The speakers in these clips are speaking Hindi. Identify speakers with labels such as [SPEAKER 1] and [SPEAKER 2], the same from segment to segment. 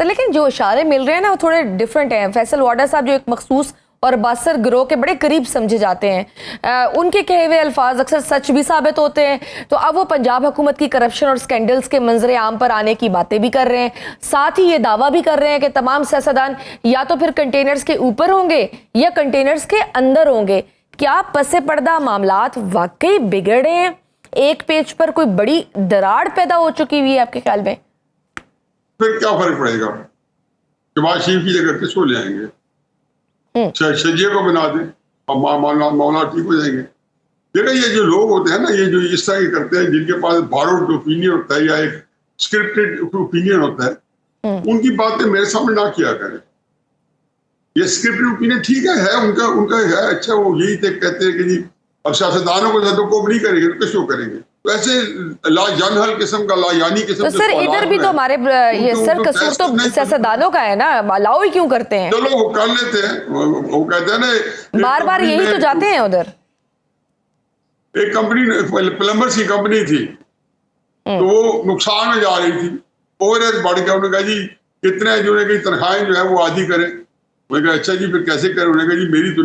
[SPEAKER 1] सर लेकिन जो इशारे मिल रहे हैं ना वो थोड़े डिफरेंट हैं। फैसल वाडा साहब जो एक मखसूस और बासर गिरोह के बड़े करीब समझे जाते हैं, उनके कहे हुए अल्फाज अक्सर सच भी साबित होते हैं। तो अब वो पंजाब हुकूमत की करप्शन और स्कैंडल्स के मंजरे आम पर आने की बातें भी कर रहे हैं, साथ ही ये दावा भी कर रहे हैं कि तमाम सियासतदान या तो फिर कंटेनर्स के ऊपर होंगे या कंटेनर्स के अंदर होंगे। क्या पसे पर्दा मामलात वाकई बिगड़े हैं? एक पेज पर कोई बड़ी दरार पैदा हो चुकी हुई है आपके ख्याल में?
[SPEAKER 2] फिर क्या फर्क पड़ेगा? शहबाज शरीफ की जगह किसको ले आएंगे? शजिया को बना दें और मामला ठीक हो जाएंगे। देखा, ये जो लोग होते हैं ना, ये जो इस तरह के करते हैं, जिनके पास बॉरोड ओपिनियन होता है या एक स्क्रिप्टेड ओपिनियन होता है, उनकी बातें मेरे सामने ना किया करें। ये स्क्रिप्टेड ओपिनियन ठीक है उनका है, अच्छा, वो यही कहते हैं कि जी अब सियासतदानों को तो कोप नहीं करेंगे तो किसको करेंगे? वैसे लाजनहल किस्म का, लायानी किस्म
[SPEAKER 1] तो सर इधर भी तो हमारे ये सर कसूर तो सियासतदानों का है ना, अलाउ ही क्यों करते हैं?
[SPEAKER 2] चलो वो कर लेते हैं, वो कहते हैं ना,
[SPEAKER 1] बार बार यही तो जाते हैं उधर।
[SPEAKER 2] एक कंपनी, प्लम्बर्स की कंपनी थी, तो वो नुकसान में जा रही थी, ओवरहेड बढ़ गया। उन्होंने कहा जी कितने जो है कि तनख्वाहें जो है वो आधी करें। उन्होंने कहा अच्छा जी फिर कैसे करें? उन्होंने कहा जी मेरी तो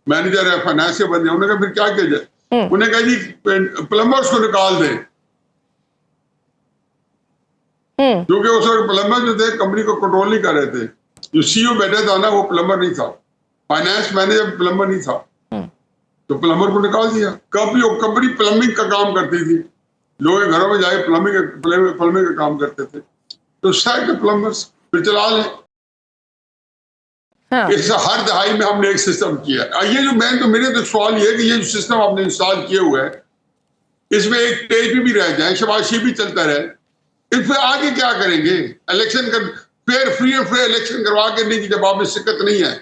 [SPEAKER 2] मैनेजर है, फाइनेंस के बंदे। उन्होंने कहा फिर क्या किया जाए? उन्होंने कहा जी प्लम्बर्स को निकाल दें, क्योंकि उस वक्त प्लम्बर जो थे कंपनी को कंट्रोल नहीं कर रहे थे। जो सीईओ बैठा था ना वो प्लम्बर नहीं था, फाइनेंस मैनेजर प्लम्बर नहीं था, तो प्लम्बर को निकाल दिया। कंपनी प्लम्बिंग का काम करती थी, लोग घरों में जाके प्लम्बिंग का काम करते थे, तो साइड के प्लम्बर्स फिर चला लें। इस हर दहाई में हमने एक सिस्टम किया। ये जो मेरे तो सवाल ये है कि ये जो सिस्टम आपने इंस्टॉल किया हुआ है, इसमें एक पेज पे भी रह जाए, शहबाज शरीफ भी चलता रहे, इस पर आगे क्या करेंगे? इलेक्शन कर, फ्री और फेयर इलेक्शन करवा के नहीं, जब आप में शिकत नहीं है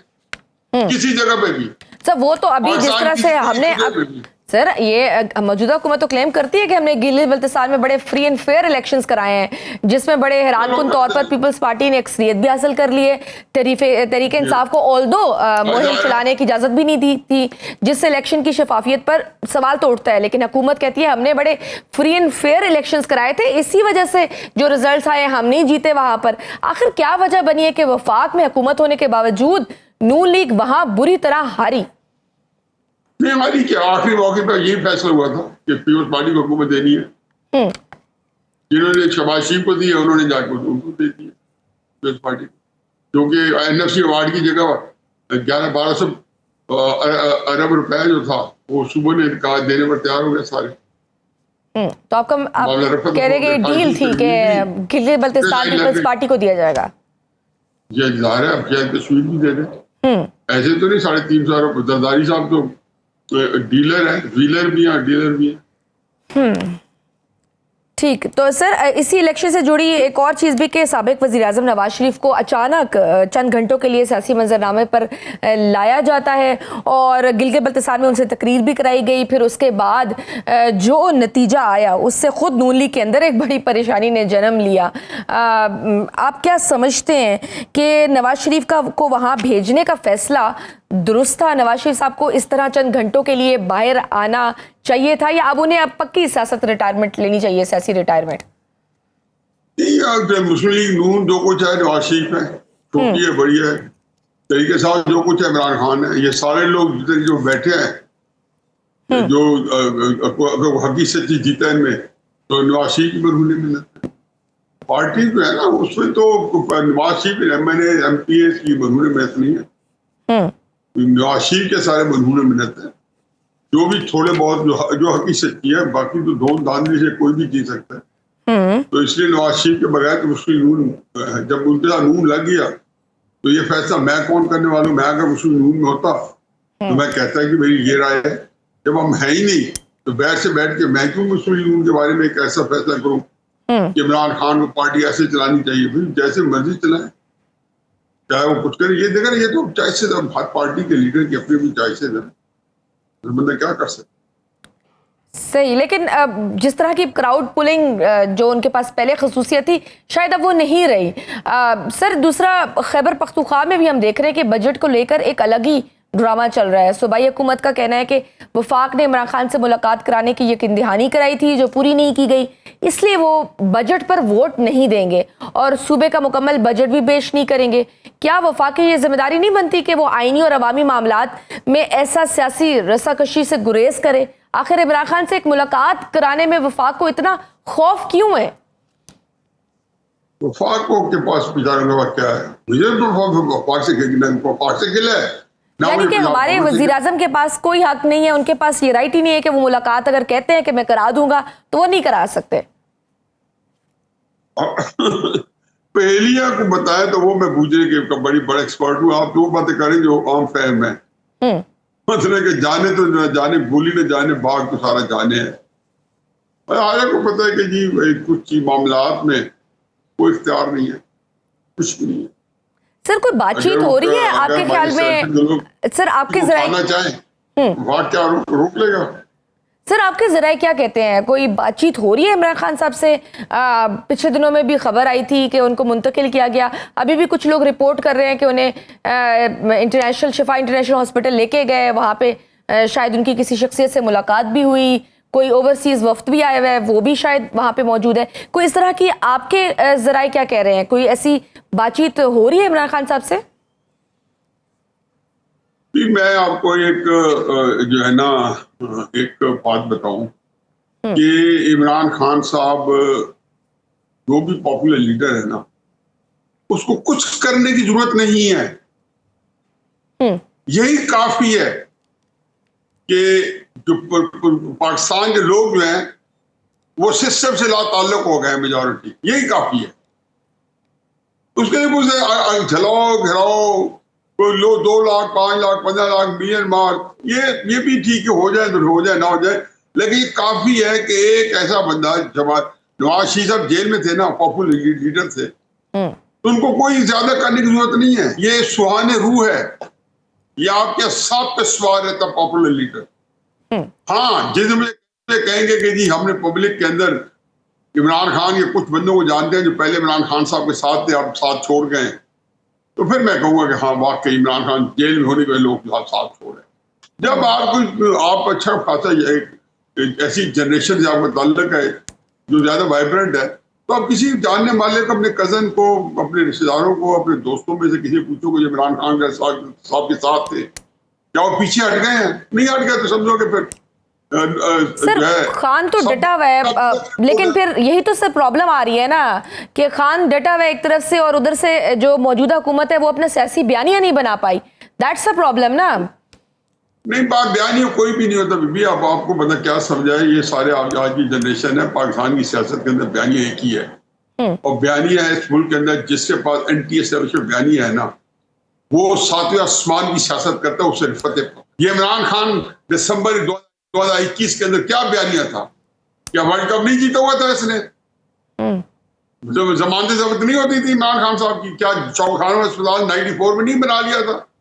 [SPEAKER 2] किसी जगह पे भी।
[SPEAKER 1] सर वो तो अभी जिस तरह से हमने सर ये मौजूदा हुकूमत तो क्लेम करती है कि हमने गिलगित बल्तिस्तान में बड़े फ्री एंड फेयर इलेक्शंस कराए हैं, जिसमें बड़े हैरानकुन तौर पर पीपल्स पार्टी ने अक्सरियत भी हासिल कर ली है। तहरीक इंसाफ को ऑल्दो मुहिम चलाने की इजाजत भी नहीं दी थी, जिससे इलेक्शन की शफाफियत पर सवाल तो उठता है। लेकिन हुकूमत कहती है हमने बड़े फ्री एंड फेयर इलेक्शंस कराए थे, इसी वजह से जो रिजल्ट आए हम नहीं जीते वहां पर। आखिर क्या वजह बनी है कि वफाक में हुकूमत होने के बावजूद नून लीग वहां बुरी तरह हारी?
[SPEAKER 2] नहीं, हमारी क्या आखिरी मौके पर यही फैसला हुआ था कि पीपल्स पार्टी को हुकूमत देनी है। जिन्होंने शहबाज शरीफ को दी है उन्होंने जाकर उनको दे दी है पीपल्स पार्टी को, क्योंकि एनएफसी अवार्ड की जगह 1100-1200 अरब रुपए जो था वो सुबह ने कहा देने पर तैयार हो गए सारे।
[SPEAKER 1] तो आप कह रहे कि डील थी कि गिलगित बल्तिस्तान पीपल्स पार्टी को दिया जाएगा?
[SPEAKER 2] ये इंतजार है, अब शायद तस्वीर भी दे दें। ऐसे तो नहीं 350 अरब। जरदारी साहब तो डीलर है, व्हीलर भी है, डीलर भी है।
[SPEAKER 1] ठीक, तो सर इसी इलेक्शन से जुड़ी एक और चीज़ भी कि साबिक वज़ीर-ए-आज़म नवाज शरीफ को अचानक चंद घंटों के लिए सियासी मंजरनामे पर लाया जाता है और गिलगित बल्तिस्तान में उनसे तकरीर भी कराई गई। फिर उसके बाद जो नतीजा आया उससे ख़ुद नून लीग के अंदर एक बड़ी परेशानी ने जन्म लिया। आप क्या समझते हैं कि नवाज शरीफ को वहाँ भेजने का फ़ैसला दुरुस्त था? नवाज शरीफ साहब को इस तरह चंद घंटों के लिए बाहर आना चाहिए था, या अब उन्हें अब पक्की सियासत रिटायरमेंट लेनी चाहिए, सियासी रिटायरमेंट?
[SPEAKER 2] मुस्लिम लीग नून जो कुछ है, नवाज शरीफ है, छोटी है बड़ी है, तरीके साथ जो कुछ है, इमरान खान है, ये सारे लोग जो बैठे हैं, जो हकी सच्ची जीता है इनमें, तो नवाज शरीफ की मरहूने मिलत है। पार्टी जो है ना उसमें तो नवाज शरीफ MPS की मरहूने मिलत नहीं है, नवाज शरीफ के सारे मरहूने मिलत है। जो भी थोड़े बहुत जो हकी सच्ची है, बाकी तो धोन धांधली से कोई भी जी सकता है। तो इसलिए नवाज शरीफ के बगैर तो मुस्लिम नून, जब उनके साथ नून लग गया तो ये फैसला मैं कौन करने वाला हूँ? मैं अगर मुस्लिम नून में होता तो मैं कहता है कि मेरी ये राय है। जब हम है ही नहीं तो बैठ से बैठ के मैं क्यों मुस्लिम नून के बारे में एक ऐसा फैसला करूँ कि इमरान खान को पार्टी ऐसे चलानी चाहिए? फिर जैसे मर्जी चलाए, चाहे वो कुछ करे। ये देखा ना, ये तो चॉइसेस है, हर पार्टी के लीडर की अपनी अपनी चॉइसेस है, बंदा क्या कर सकता।
[SPEAKER 1] सही, लेकिन जिस तरह की क्राउड पुलिंग जो उनके पास पहले खसूसियत थी शायद अब वो नहीं रही। सर दूसरा, खैबर पख्तूनख्वा में भी हम देख रहे हैं कि बजट को लेकर एक अलग ही ड्रामा चल रहा है। सूबाई हुकूमत का कहना है कि वफाक ने इमरान खान से मुलाकात कराने की यकीन दहानी कराई थी जो पूरी नहीं की गई, इसलिए वो बजट पर वोट नहीं देंगे और सूबे का मुकम्मल बजट भी पेश नहीं करेंगे। क्या वफाक की ये जिम्मेदारी नहीं बनती कि वो आईनी और अवामी मामलात में ऐसा सियासी रस्साकशी से गुरेज करे? आखिर इमरान खान से एक मुलाकात कराने में वफाक को इतना खौफ क्यों है?
[SPEAKER 2] वफाक को के पास बेचारे के पास क्या है? मुझे तो वफाक से गिला है ना।
[SPEAKER 1] यानी कि हमारे वजीर आजम के पास कोई हक नहीं है, उनके पास ये राइट ही नहीं है कि वो मुलाकात अगर कहते हैं कि मैं करा दूंगा तो वो नहीं करा सकते।
[SPEAKER 2] पहेलियां को बताए तो वो मैं बूझे कि बड़ा एक्सपर्ट हूँ। आप जो बातें करें जो आम फहम है, मतलब कि जाने तो न जाने, भूली न जाने, भाग तो सारा जाने है। आया को पता है कि जी कुछ मामलात में कोई इख्तियार नहीं है, कुछ भी नहीं है।
[SPEAKER 1] सर कोई बातचीत हो रही है आपके ख्याल में? सर आपके
[SPEAKER 2] जराए चाहें वहां क्या रोक लेगा?
[SPEAKER 1] सर आपके जराए क्या कहते हैं, कोई बातचीत हो रही है इमरान खान साहब से? पिछले दिनों में भी खबर आई थी कि उनको मुंतकिल किया गया। अभी भी कुछ लोग रिपोर्ट कर रहे हैं कि उन्हें शिफा इंटरनेशनल हॉस्पिटल लेके गए, वहाँ पे शायद उनकी किसी शख्सियत से मुलाकात भी हुई, कोई ओवरसीज वफ्द भी आया हुआ है, वो भी शायद वहाँ पे मौजूद है। कोई इस तरह की आपके जराए क्या कह रहे हैं? कोई ऐसी बातचीत हो रही है इमरान खान साहब से?
[SPEAKER 2] मैं आपको एक जो है ना एक बात बताऊं कि इमरान खान साहब जो भी पॉपुलर लीडर है ना, उसको कुछ करने की जरूरत नहीं है। यही काफी है कि जो पाकिस्तान के लोग जो हैं वो सिस्टम से लाताल्लुक हो गए, मेजॉरिटी, यही काफी है। उसके लिए कुछ झलाओ घिराओ, कोई लो 2 लाख 5 लाख 15 लाख मिलियन मार, ये भी ठीक है, हो जाए तो हो जाए, ना हो जाए, लेकिन ये काफी है कि एक ऐसा बंदा, जब नवाज शरीफ साहब जेल में थे ना, पॉपुलर लीडर थे, तो उनको कोई ज्यादा करने की जरूरत नहीं है। ये सुहाने रूह है, ये आपके साथ पे सवार रहता पॉपुलर लीडर। हाँ, जिसमें कहेंगे कि जी हमने पब्लिक के अंदर इमरान खान के कुछ बंदों को जानते हैं जो पहले इमरान खान साहब के साथ थे, अब साथ छोड़ गए, तो फिर मैं कहूंगा कि हाँ वाकई इमरान खान जेल में होने के लोग साथ छोड़ रहे। जब आप अच्छा खासा एक ऐसी जनरेशन से आपका ताल्लुक है जो ज्यादा वाइब्रेंट है, तो आप किसी जानने वाले को, अपने कजन को, अपने रिश्तेदारों को, अपने दोस्तों में से किसी पूछो कि इमरान खान के साहब के साथ थे, क्या वो पीछे हट गए हैं? नहीं हट गए तो समझो कि फिर
[SPEAKER 1] सर खान तो डटा हुआ है, लेकिन फिर यही तो सर प्रॉब्लम आ रही है ना कि खान डटा हुआ है एक तरफ से और उधर से जो मौजूदा हुकूमत है वो अपना सियासी बयानिया नहीं बना पाई। दैट्स द प्रॉब्लम ना।
[SPEAKER 2] नहीं, बात बयानिया कोई भी नहीं होता बीबी। अब आपको पता क्या समझाए, ये सारे आज की जनरेशन है, पाकिस्तान की सियासत के अंदर बयानिया एक ही है, और बयानिया है इस मुल्क के अंदर जिसके पास एंटी एस्टेब्लिशमेंट बयानिया है ना, वो सातवें आसमान की सियासत करता है, उससे फतेह। ये इमरान खान दिसंबर 2021 के अंदर क्या बयानिया था? क्या वर्ल्ड कप नहीं जीता हुआ था इसने? जब जमानत जब्त नहीं होती थी इमरान खान साहब की, क्या चौखाना अस्पताल 94 में नहीं बना लिया था?